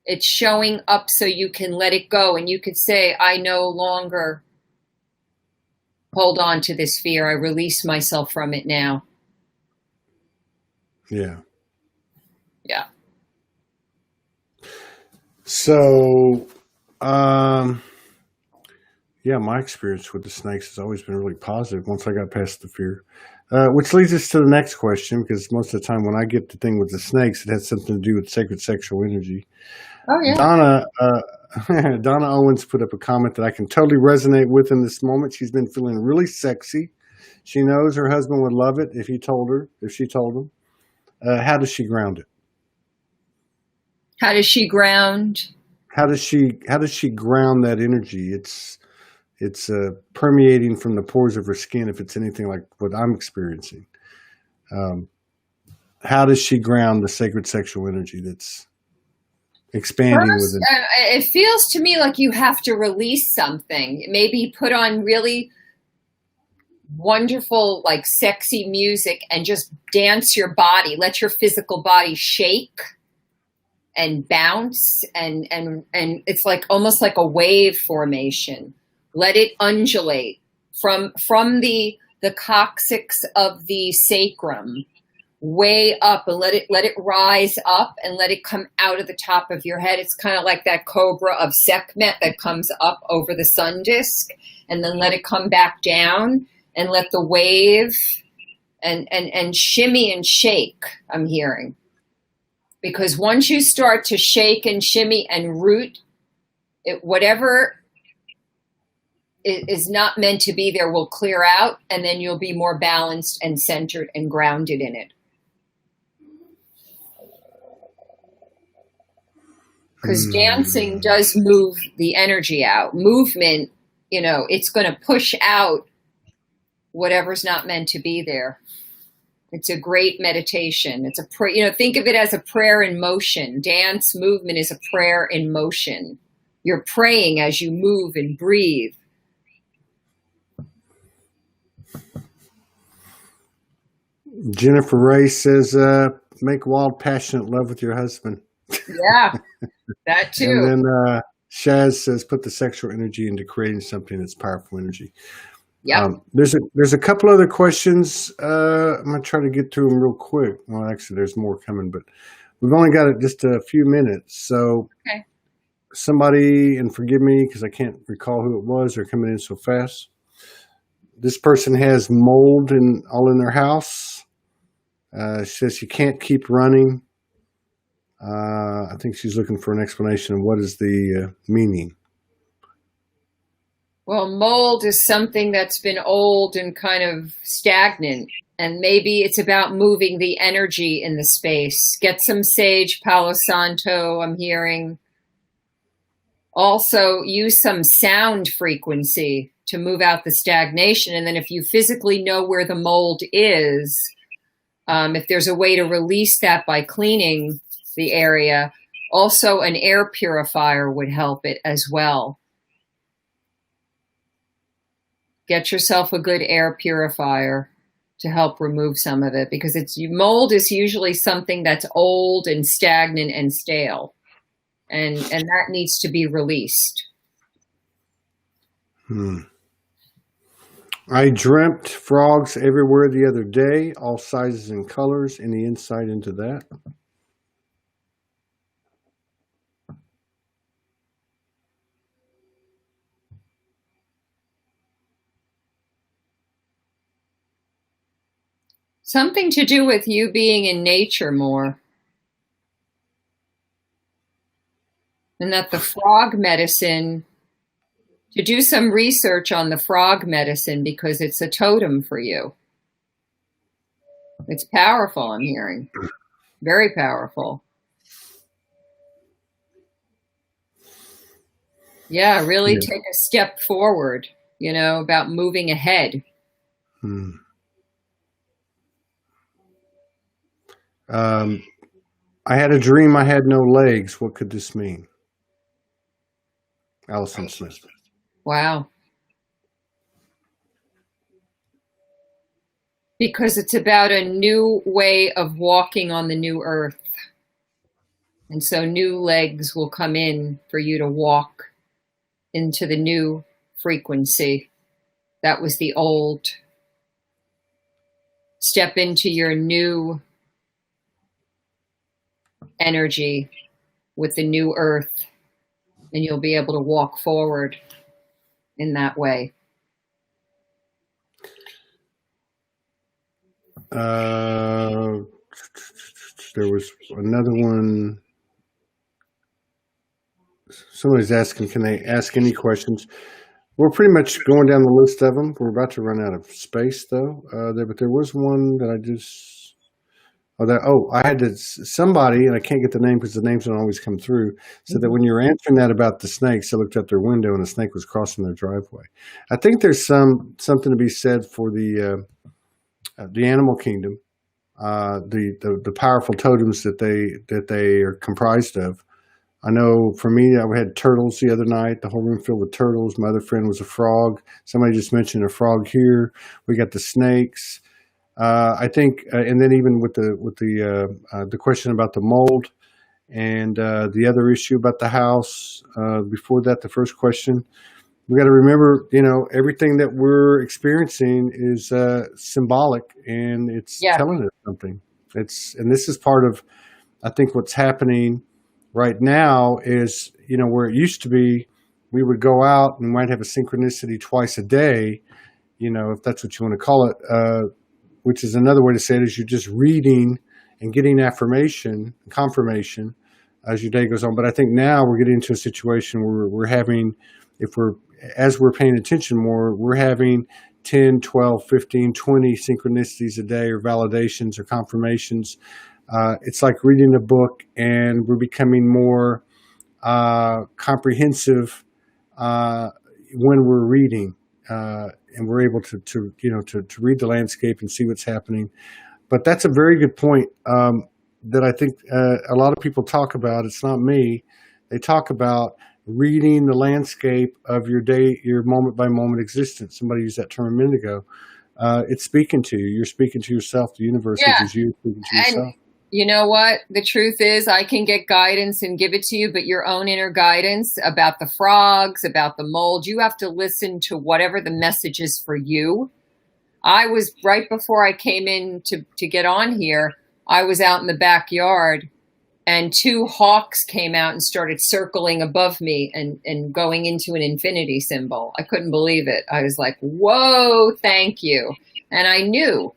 It's showing up so you can let it go. And you could say, I no longer hold on to this fear. I release myself from it now. Yeah. Yeah. So, yeah, my experience with the snakes has always been really positive once I got past the fear. Which leads us to the next question, because most of the time when I get the thing with the snakes, it has something to do with sacred sexual energy. Oh, yeah. Donna Owens put up a comment that I can totally resonate with in this moment. She's been feeling really sexy. She knows her husband would love it if she told him. How does she ground it? How does she ground? How does she ground that energy? It's permeating from the pores of her skin, if it's anything like what I'm experiencing. How does she ground the sacred sexual energy that's expanding within? It feels to me like you have to release something. Maybe put on really wonderful, like sexy music and just dance your body. Let your physical body shake and bounce and it's like almost like a wave formation. Let it undulate from the coccyx of the sacrum way up, and let it rise up and let it come out of the top of your head. It's kind of like that cobra of Sekhmet that comes up over the sun disk, and then let it come back down, and let the wave and shimmy and shake, I'm hearing. Because once you start to shake and shimmy and root, whatever is not meant to be there will clear out, and then you'll be more balanced and centered and grounded in it. Because dancing does move the energy out. Movement, it's going to push out whatever's not meant to be there. It's a great meditation. It's a think of it as a prayer in motion. Dance movement is a prayer in motion. You're praying as you move and breathe. Jennifer Ray says, make wild, passionate love with your husband. Yeah, that too. And then Shaz says, put the sexual energy into creating something that's powerful energy. Yeah. There's a couple other questions. I'm going to try to get through them real quick. Well, actually, there's more coming, but we've only got just a few minutes. So okay. Somebody, and forgive me because I can't recall who it was. They're coming in so fast. This person has mold all in their house. She says she can't keep running. I think she's looking for an explanation of what is the meaning. Well, mold is something that's been old and kind of stagnant, and maybe it's about moving the energy in the space. Get some sage, Palo Santo, I'm hearing. Also, use some sound frequency to move out the stagnation, and then if you physically know where the mold is, if there's a way to release that by cleaning the area, also an air purifier would help it as well. Get yourself a good air purifier to help remove some of it, because mold is usually something that's old and stagnant and stale, and that needs to be released. I dreamt frogs everywhere the other day, all sizes and colors. Any insight into that? Something to do with you being in nature more. And that the frog medicine, to do some research on the frog medicine, because it's a totem for you. It's powerful, I'm hearing. Very powerful. Yeah, really take a step forward, about moving ahead. I had a dream I had no legs. What could this mean? Allison Smith. Wow. Because it's about a new way of walking on the new earth. And so new legs will come in for you to walk into the new frequency. That was the old. Step into your new energy with the new earth, and you'll be able to walk forward in that way. There was another one. Somebody's asking, can they ask any questions? We're pretty much going down the list of them. We're about to run out of space, though. But there was one that I just... I had somebody, and I can't get the name because the names don't always come through, said that when you were answering that about the snakes, they looked out their window and a snake was crossing their driveway. I think there's something to be said for the animal kingdom, the powerful totems that they are comprised of. I know for me, I had turtles the other night, the whole room filled with turtles. My other friend was a frog. Somebody just mentioned a frog here. We got the snakes. I think, and then even with the question about the mold and the other issue about the house, before that, the first question, we got to remember, everything that we're experiencing is symbolic, and it's telling us something. And this is part of, I think, what's happening right now is, where it used to be, we would go out and might have a synchronicity twice a day, if that's what you want to call it, which is another way to say it is you're just reading and getting affirmation, confirmation as your day goes on. But I think now we're getting into a situation where we're having, as we're paying attention more, we're having 10, 12, 15, 20 synchronicities a day or validations or confirmations. It's like reading a book, and we're becoming more comprehensive when we're reading, and we're able to read the landscape and see what's happening. But that's a very good point that I think a lot of people talk about. It's not me. They talk about reading the landscape of your day, your moment by moment existence. Somebody used that term a minute ago. It's speaking to you. You're speaking to yourself. The universe, which is you speaking to yourself. You know what? The truth is, I can get guidance and give it to you, but your own inner guidance about the frogs, about the mold, you have to listen to whatever the message is for you. I was, right before I came in to get on here, I was out in the backyard, and 2 hawks came out and started circling above me and going into an infinity symbol. I couldn't believe it. I was like, whoa, thank you. And I knew,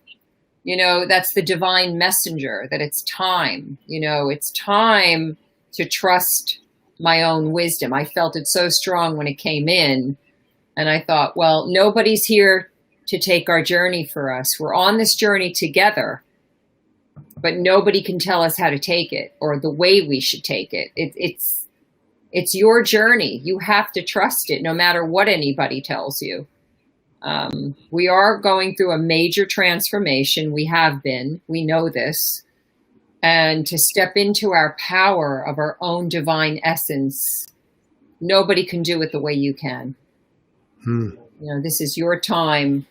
that's the divine messenger, that it's time. It's time to trust my own wisdom. I felt it so strong when it came in. And I thought, well, nobody's here to take our journey for us. We're on this journey together, but nobody can tell us how to take it or the way we should take it. It's your journey. You have to trust it no matter what anybody tells you. We are going through a major transformation. We have been. We know this. And to step into our power of our own divine essence, nobody can do it the way you can. This is your time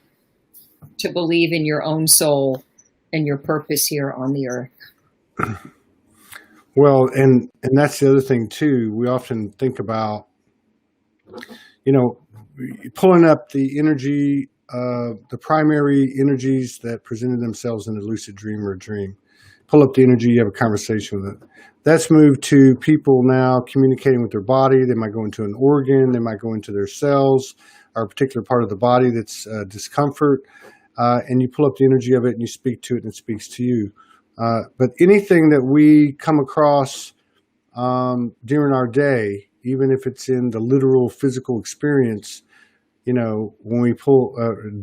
to believe in your own soul and your purpose here on the earth. Well, and that's the other thing too. We often think about, pulling up the energy, the primary energies that presented themselves in a lucid dream or a dream. Pull up the energy, you have a conversation with it. That's moved to people now communicating with their body. They might go into an organ, they might go into their cells, or a particular part of the body that's discomfort. And you pull up the energy of it and you speak to it and it speaks to you. But anything that we come across during our day, even if it's in the literal physical experience, when we pull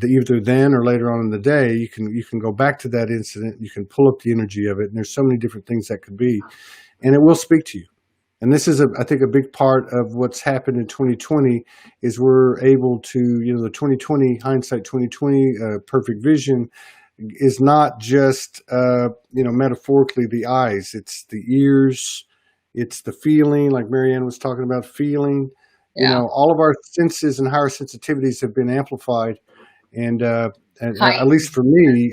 either then or later on in the day, you can go back to that incident. You can pull up the energy of it, and there's so many different things that could be, and it will speak to you. And this is, I think, a big part of what's happened in 2020 is we're able to, the 2020 hindsight, 2020 perfect vision is not just, metaphorically the eyes. It's the ears. It's the feeling, like Maryanne was talking about, feeling. Yeah. All of our senses and higher sensitivities have been amplified. And at least for me,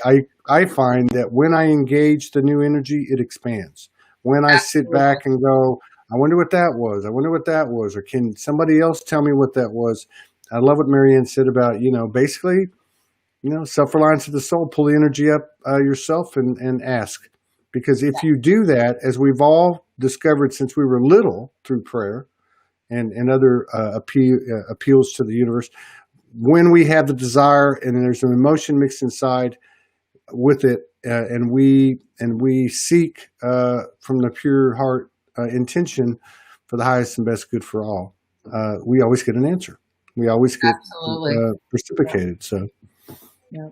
I find that when I engage the new energy, it expands. When I sit back and go, I wonder what that was. I wonder what that was. Or can somebody else tell me what that was? I love what Maryanne said about, basically, self-reliance of the soul, pull the energy up yourself and ask. Because if you do that, as we've all discovered since we were little through prayer and other appeals to the universe, when we have the desire and there's an emotion mixed inside with it, and we seek from the pure heart intention for the highest and best good for all, we always get an answer. We always get reciprocated. So, yeah.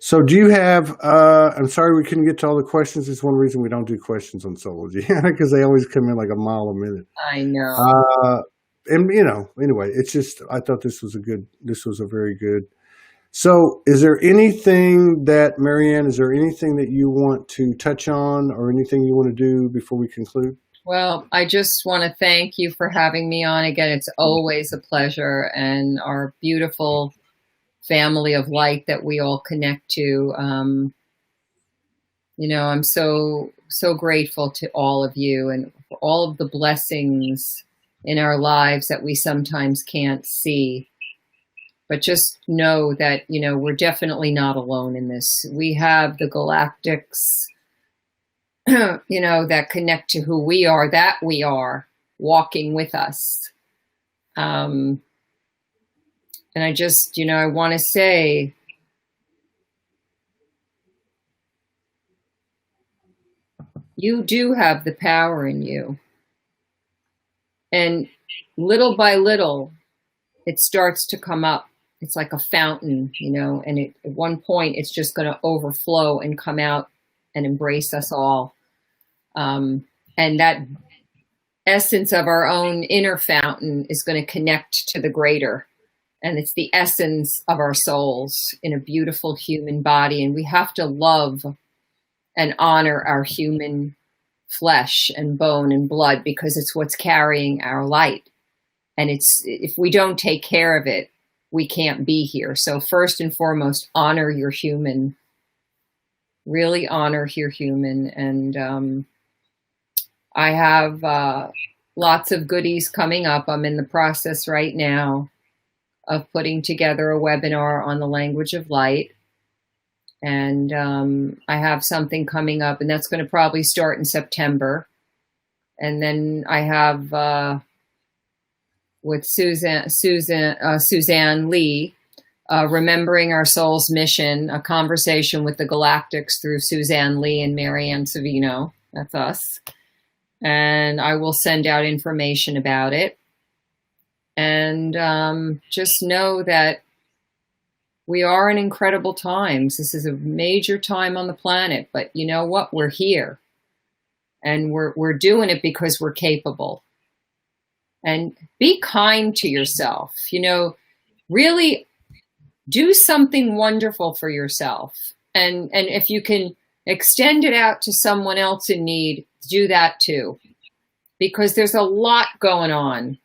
So do you have, I'm sorry we couldn't get to all the questions. It's one reason we don't do questions on Soulogy, because they always come in like a mile a minute. I know. And, anyway, it's just, I thought this was a very good. So is there anything that, Maryanne, is there anything that you want to touch on or anything you want to do before we conclude? Well, I just want to thank you for having me on again. It's always a pleasure, and our beautiful family of light that we all connect to. You know, I'm so grateful to all of you and for all of the blessings in our lives that we sometimes can't see. But just know that, you know, we're definitely not alone in this. We have the galactics, you know, that connect to who we are walking with us. And I just, you know, I want to say, you do have the power in you. And little by little, it starts to come up. It's like a fountain, you know, and at one point it's just going to overflow and come out and embrace us all. And that essence of our own inner fountain is going to connect to the greater. And it's the essence of our souls in a beautiful human body. And we have to love and honor our human flesh and bone and blood, because it's what's carrying our light. And if we don't take care of it, we can't be here. So first and foremost, honor your human. Really honor your human. And I have lots of goodies coming up. I'm in the process right now of putting together a webinar on the language of light. And I have something coming up, and that's going to probably start in September. And then I have with Suzanne Lee, Remembering Our Soul's Mission, a conversation with the galactics through Suzanne Lee and Maryanne Savino. That's us. And I will send out information about it. And just know that we are in incredible times. This is a major time on the planet, but you know what? We're here, and we're doing it because we're capable. And be kind to yourself. You know, really do something wonderful for yourself. And if you can extend it out to someone else in need, do that too, because there's a lot going on.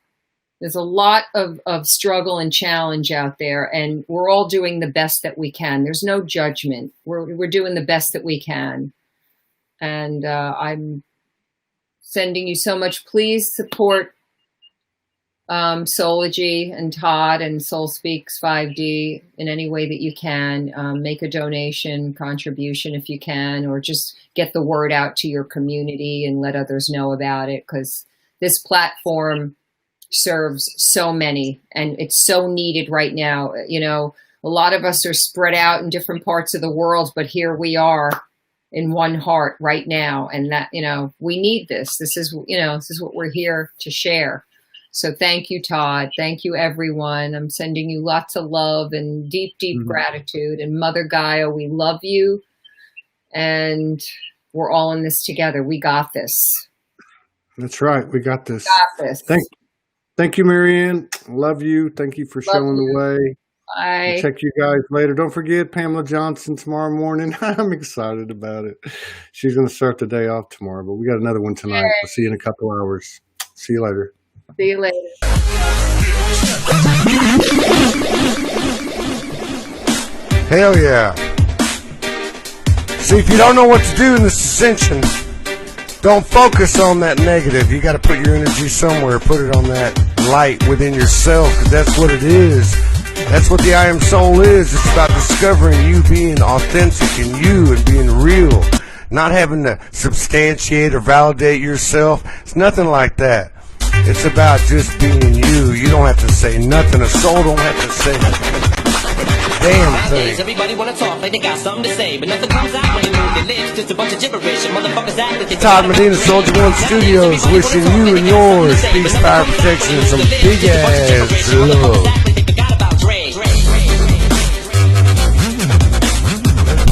There's a lot of struggle and challenge out there, and we're all doing the best that we can. There's no judgment. We're doing the best that we can. And I'm sending you so much. Please support Soulogy and Todd and SOULSPEAKS 5D in any way that you can. Make a donation, contribution if you can, or just get the word out to your community and let others know about it, because this platform serves so many, and it's so needed right now. You know, a lot of us are spread out in different parts of the world, but here we are in one heart right now. And that, you know, we need this. This is, you know, this is what we're here to share. So thank you, Todd. Thank you, everyone. I'm sending you lots of love and deep, deep gratitude. And Mother Gaia, we love you. And we're all in this together. We got this. That's right. We got this. We got this. Thank you, Maryanne. Love you. Thank you for showing the way. Bye. I'll check you guys later. Don't forget Pamela Johnson tomorrow morning. I'm excited about it. She's going to start the day off tomorrow, but we got another one tonight. Yay. We'll see you in a couple hours. See you later. See you later. Hell yeah. See, if you don't know what to do in this ascension, don't focus on that negative. You got to put your energy somewhere. Put it on that light within yourself, because that's what it is. That's what the I Am Soul is. It's about discovering you being authentic and you and being real. Not having to substantiate or validate yourself. It's nothing like that. It's about just being you. You don't have to say nothing. A soul don't have to say damn thing. Everybody wanna talk like they got something to say, but nothing comes out when you move your lips. Just a bunch of gibberish and motherfuckers act like they Todd Medina, Soldier One Studios, wishing you and yours peace, power, protection, and some big ass